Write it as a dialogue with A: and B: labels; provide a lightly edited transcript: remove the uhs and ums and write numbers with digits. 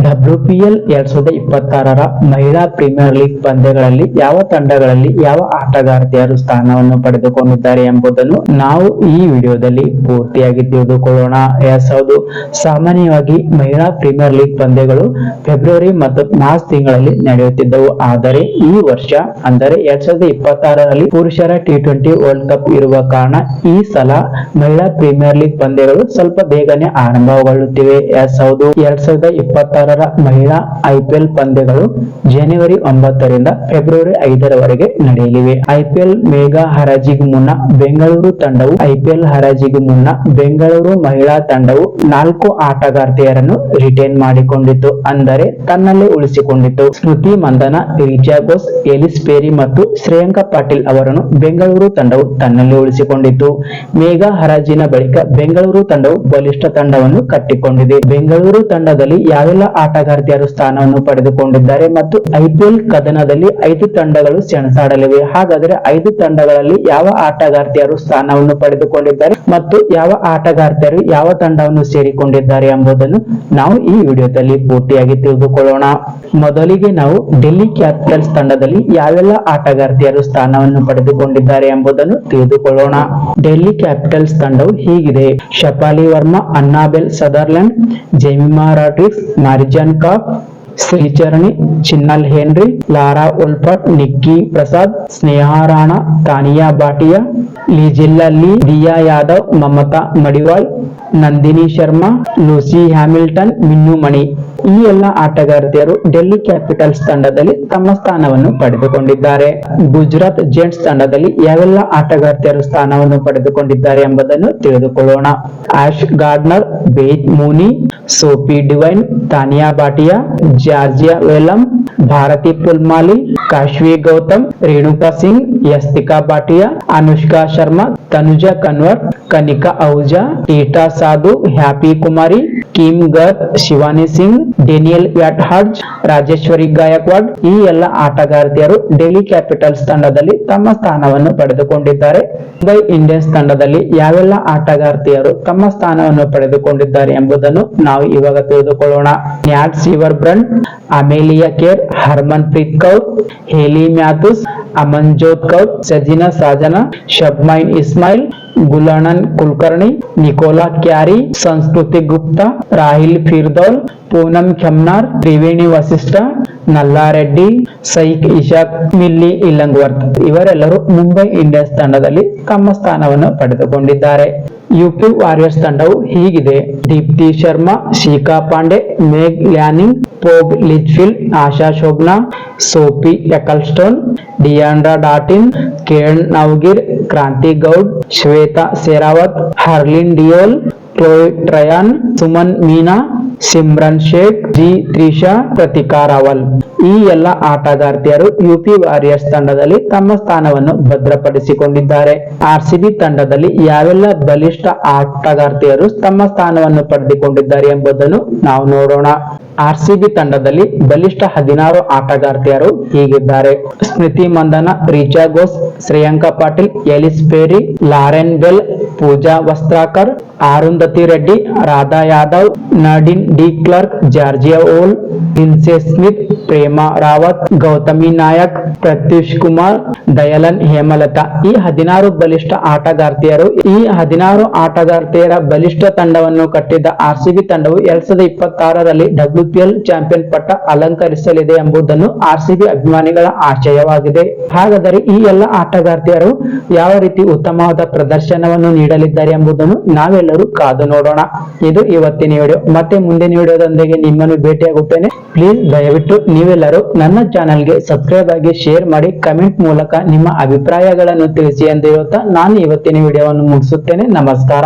A: WPL 2026ರ ಮಹಿಳಾ premier league ಪಂದ್ಯಗಳಲ್ಲಿ ಯಾವ ತಂಡಗಳಲ್ಲಿ ಯಾವ ಆಟಗಾರ್ತಿಯರು ಸ್ಥಾನವನ್ನು ಪಡೆದುಕೊಂಡಿದ್ದಾರೆ ಎಂಬುದನ್ನು ನಾವು ಈ ವಿಡಿಯೋದಲ್ಲಿ ಪೂರ್ತಿಯಾಗಿ ತಿಳಿದುಕೊಳ್ಳೋಣ. ಹೌದು, ಸಾಮಾನ್ಯವಾಗಿ ಮಹಿಳಾ ಪ್ರೀಮಿಯರ್ ಲೀಗ್ ಪಂದ್ಯಗಳು ಫೆಬ್ರವರಿ ಮತ್ತು ಮಾರ್ಚ್ ತಿಂಗಳಲ್ಲಿ ನಡೆಯುತ್ತಿದ್ದವು. ಆದರೆ ಈ ವರ್ಷ ಅಂದರೆ 2026ರಲ್ಲಿ ಪುರುಷರ T20 ವರ್ಲ್ಡ್ ಕಪ್ ಇರುವ ಕಾರಣ ಈ ಸಲ ಮಹಿಳಾ ಪ್ರೀಮಿಯರ್ ಲೀಗ್ ಪಂದ್ಯಗಳು ಸ್ವಲ್ಪ ಬೇಗನೆ ಆರಂಭಗೊಳ್ಳುತ್ತಿವೆ. ಹೌದು, 2026ರ ಮಹಿಳಾ IPL ಪಂದ್ಯಗಳು ಜನವರಿ 9ರಿಂದ ಫೆಬ್ರವರಿ 5ರವರೆಗೆ ನಡೆಯಲಿವೆ. IPL ಮೇಘಾ ಹರಾಜಿಗೂ ಮುನ್ನ ಬೆಂಗಳೂರು ತಂಡವು ಬೆಂಗಳೂರು ಮಹಿಳಾ ತಂಡವು 4 ಆಟಗಾರ್ತಿಯರನ್ನು ರಿಟೈನ್ ಮಾಡಿಕೊಂಡಿತ್ತು, ಅಂದರೆ ತನ್ನಲ್ಲೇ ಉಳಿಸಿಕೊಂಡಿತ್ತು. ಸ್ಮೃತಿ ಮಂದನ, ರಿಚಾ ಘೋಷ್, ಎಲಿಸ್ ಪೇರಿ ಮತ್ತು ಶ್ರೇಯಾಂಕ ಪಾಟೀಲ್ ಅವರನ್ನು ಬೆಂಗಳೂರು ತಂಡವು ತನ್ನಲ್ಲೇ ಉಳಿಸಿಕೊಂಡಿತ್ತು. ಮೇಘಾ ಹರಾಜಿನ ಬಳಿಕ ಬೆಂಗಳೂರು ತಂಡವು ಬಲಿಷ್ಠ ತಂಡವನ್ನು ಕಟ್ಟಿಕೊಂಡಿದೆ. ಬೆಂಗಳೂರು ತಂಡದಲ್ಲಿ ಯಾವೆಲ್ಲ ಆಟಗಾರ್ತಿಯರು ಸ್ಥಾನವನ್ನು ಪಡೆದುಕೊಂಡಿದ್ದಾರೆ ಮತ್ತು IPL ಕದನದಲ್ಲಿ 5 ತಂಡಗಳು ಸೆಣಸಾಡಲಿವೆ. ಹಾಗಾದರೆ 5 ತಂಡಗಳಲ್ಲಿ ಯಾವ ಆಟಗಾರ್ತಿಯರು ಸ್ಥಾನವನ್ನು ಪಡೆದುಕೊಂಡಿದ್ದಾರೆ ಮತ್ತು ಯಾವ ಆಟಗಾರ್ತಿಯರು ಯಾವ ತಂಡವನ್ನು ಸೇರಿಕೊಂಡಿದ್ದಾರೆ ಎಂಬುದನ್ನು ನಾವು ಈ ವಿಡಿಯೋದಲ್ಲಿ ಪೂರ್ತಿಯಾಗಿ ತಿಳಿದುಕೊಳ್ಳೋಣ. ಮೊದಲಿಗೆ ನಾವು ಡೆಲ್ಲಿ ಕ್ಯಾಪಿಟಲ್ಸ್ ತಂಡದಲ್ಲಿ ಯಾವೆಲ್ಲ ಆಟಗಾರ್ತಿಯರು ಸ್ಥಾನವನ್ನು ಪಡೆದುಕೊಂಡಿದ್ದಾರೆ ಎಂಬುದನ್ನು ತಿಳಿದುಕೊಳ್ಳೋಣ. ಡೆಲ್ಲಿ ಕ್ಯಾಪಿಟಲ್ಸ್ ತಂಡವು ಹೀಗಿದೆ: ಶಫಾಲಿ ವರ್ಮಾ, ಅನ್ನಬೆಲ್ ಸದರ್ಲ್ಯಾಂಡ್, ಜೆಮಿಮಾ ರಾಡ್ರಿಗ್ಸ್, ಮಾರ್ಜಾನ್ ಕಾಪ್, ಶ್ರೀಚರಣಿ, ಚಿನ್ನಲ್ ಹೆನ್ರಿ, ಲಾರಾ ಉಲ್ಫರ್ಟ್, ನಿಕ್ಕಿ ಪ್ರಸಾದ್, ಸ್ನೇಹಾ ರಾಣಾ, ತಾನಿಯಾ ಭಾಟಿಯಾ, ಲಿಜಿಲ್ಲಾ ಲೀ, ದಿಯಾ ಯಾದವ್, ಮಮತಾ ಮಡಿವಾಲ್, ನಂದಿನಿ ಶರ್ಮಾ, ಲೂಸಿ ಹ್ಯಾಮಿಲ್ಟನ್, ಮಿನ್ನು ಮಣಿ. ಈ ಎಲ್ಲ ಆಟಗಾರ್ತಿಯರು ಡೆಲ್ಲಿ ಕ್ಯಾಪಿಟಲ್ಸ್ ತಂಡದಲ್ಲಿ ತಮ್ಮ ಸ್ಥಾನವನ್ನು ಪಡೆದುಕೊಂಡಿದ್ದಾರೆ. ಗುಜರಾತ್ ಜೆಂಟ್ಸ್ ತಂಡದಲ್ಲಿ ಯಾವೆಲ್ಲ ಆಟಗಾರ್ತಿಯರು ಸ್ಥಾನವನ್ನು ಪಡೆದುಕೊಂಡಿದ್ದಾರೆ ಎಂಬುದನ್ನು ತಿಳಿದುಕೊಳ್ಳೋಣ. Ash Gardner, Beth Mooney, Sophie Devine, Tania Bhatia, Georgia Wareham, Bharati Fulmali, Kashvee Gautam, Renuka Singh, Yastika Bhatia, Anushka Sharma, Tanuja Kanwar, Kanika Ahuja, Titas Sadhu, Happy Kumari, Kim Garth, Shivani Singh, Danielle Wyatt Hodge, Rajeshwari Gayakwad. ಈ ಎಲ್ಲ ಆಟಗಾರ್ತಿಯರು ಡೆಲ್ಲಿ ಕ್ಯಾಪಿಟಲ್ಸ್ ತಂಡದಲ್ಲಿ ತಮ್ಮ ಸ್ಥಾನವನ್ನು ಪಡೆದುಕೊಂಡಿದ್ದಾರೆ. ಮುಂಬೈ ಇಂಡಿಯನ್ಸ್ ತಂಡದಲ್ಲಿ ಯಾವೆಲ್ಲ ಆಟಗಾರ್ತಿಯರು ತಮ್ಮ ಸ್ಥಾನವನ್ನು ಪಡೆದುಕೊಂಡಿದ್ದಾರೆ ಎಂಬುದನ್ನು ನಾವು ಇವಾಗ ತಿಳಿದುಕೊಳ್ಳೋಣ. Nat Sciver Brunt, Amelia Kerr, Harmanpreet Kaur, Hayley Matthews, Amanjot Kaur, Sajana Sajana, Shabnim Ismail, ಗುಲಾನನ್ Kulkarni, Nicola Carey, Sanskriti Gupta, Rahila Firdous, Poonam Khemnar, Triveni Vasistha, Nalla Reddy, Saika Ishaque, Millie Illingworth. ಇವರೆಲ್ಲರೂ ಮುಂಬೈ ಇಂಡಿಯನ್ಸ್ ತಂಡದಲ್ಲಿ ತಮ್ಮ ಸ್ಥಾನವನ್ನು ಪಡೆದುಕೊಂಡಿದ್ದಾರೆ. ಯುಪಿ ವಾರಿಯರ್ಸ್ ತಂಡವು ಹೀಗಿದೆ: ದೀಪ್ತಿ ಶರ್ಮಾ, ಶಿಖಾ ಪಾಂಡೆ, ಮೇಗ್ ಲ್ಯಾನಿಂಗ್, ಪೋಗ್ ಲಿಚ್ಫಿಲ್ಡ್, ಆಶಾ ಶೋಭ್ನಾ, ಸೋಫಿ ಎಕಲ್ಸ್ಟೋನ್, ಡಿಯಾಂಡ್ರಾ ಡಾಟಿನ್, ಕೇಳನ್ ನವಗಿರ್, ಕ್ರಾಂತಿ ಗೌಡ್, ಶ್ವೇತಾ ಶೆರಾವತ್, ಹರ್ಲಿನ್ ಡಿಯೋಲ್, ಕ್ಲೋಯ್ ಟ್ರಯಾನ್, ಸುಮನ್ ಮೀನಾ, ಸಿಮ್ರನ್ ಶೇಖ್, ಜಿ ತ್ರಿಷಾ, ಪ್ರತಿಕಾ ರಾವಲ್. ಈ ಎಲ್ಲ ಆಟಗಾರ್ತಿಯರು ಯುಪಿ ವಾರಿಯರ್ಸ್ ತಂಡದಲ್ಲಿ ತಮ್ಮ ಸ್ಥಾನವನ್ನು ಭದ್ರಪಡಿಸಿಕೊಂಡಿದ್ದಾರೆ. RCB ತಂಡದಲ್ಲಿ ಯಾವೆಲ್ಲ ಬಲಿಷ್ಠ ಆಟಗಾರ್ತಿಯರು ತಮ್ಮ ಸ್ಥಾನವನ್ನು ಪಡೆದುಕೊಂಡಿದ್ದಾರೆ ಎಂಬುದನ್ನು ನಾವು ನೋಡೋಣ. RCB ತಂಡದಲ್ಲಿ ಬಲಿಷ್ಠ 16 ಆಟಗಾರ್ತಿಯರು ಹೀಗಿದ್ದಾರೆ: ಸ್ಮೃತಿ Mandhana, Richa Ghosh, Shreyanka Patil, Ellyse Perry, Lauren Bell, Pooja Vastrakar, Arundhati Reddy, Radha Yadav, Nadine de Klerk, Georgia Voll, Linsey Smith, Prema Rawat, Gautami Naik, Pratyoosha Kumar, Dayalan Hemalatha. ಈ 16 ಬಲಿಷ್ಠ ಆಟಗಾರ್ತಿಯರು. ಈ 16 ಆಟಗಾರ್ತಿಯರ ಬಲಿಷ್ಠ ತಂಡವನ್ನು ಕಟ್ಟಿದ RCB ತಂಡವು 2026ರಲ್ಲಿ WPL ಚಾಂಪಿಯನ್ ಪಟ್ಟ ಅಲಂಕರಿಸಲಿದೆ ಎಂಬುದನ್ನು RCB ಅಭಿಮಾನಿಗಳ ಆಶಯವಾಗಿದೆ. ಹಾಗಾದರೆ ಈ ಎಲ್ಲ ಆಟಗಾರ್ತಿಯರು ಯಾವ ರೀತಿ ಉತ್ತಮವಾದ ಪ್ರದರ್ಶನವನ್ನು ನೀಡಲಿದ್ದಾರೆ ಎಂಬುದನ್ನು ನಾವೆಲ್ಲರೂ ಕಾದು ನೋಡೋಣ. ಇದು ಇವತ್ತಿನ ವಿಡಿಯೋ. ಮತ್ತೆ ಮುಂದಿನ ವಿಡಿಯೋದೊಂದಿಗೆ ನಿಮ್ಮನ್ನು ಭೇಟಿಯಾಗುತ್ತೇನೆ. ಪ್ಲೀಸ್ ದಯವಿಟ್ಟು ನೀವೆಲ್ಲರೂ ನನ್ನ ಚಾನೆಲ್ಗೆ ಸಬ್ಸ್ಕ್ರೈಬ್ ಆಗಿ, ಶೇರ್ ಮಾಡಿ, ಕಮೆಂಟ್ ಮೂಲಕ ನಿಮ್ಮ ಅಭಿಪ್ರಾಯಗಳನ್ನು ತಿಳಿಸಿ ಎಂದು ಹೇಳುತ್ತಾ ನಾನು ಇವತ್ತಿನ ವಿಡಿಯೋವನ್ನು ಮುಗಿಸುತ್ತೇನೆ. ನಮಸ್ಕಾರ.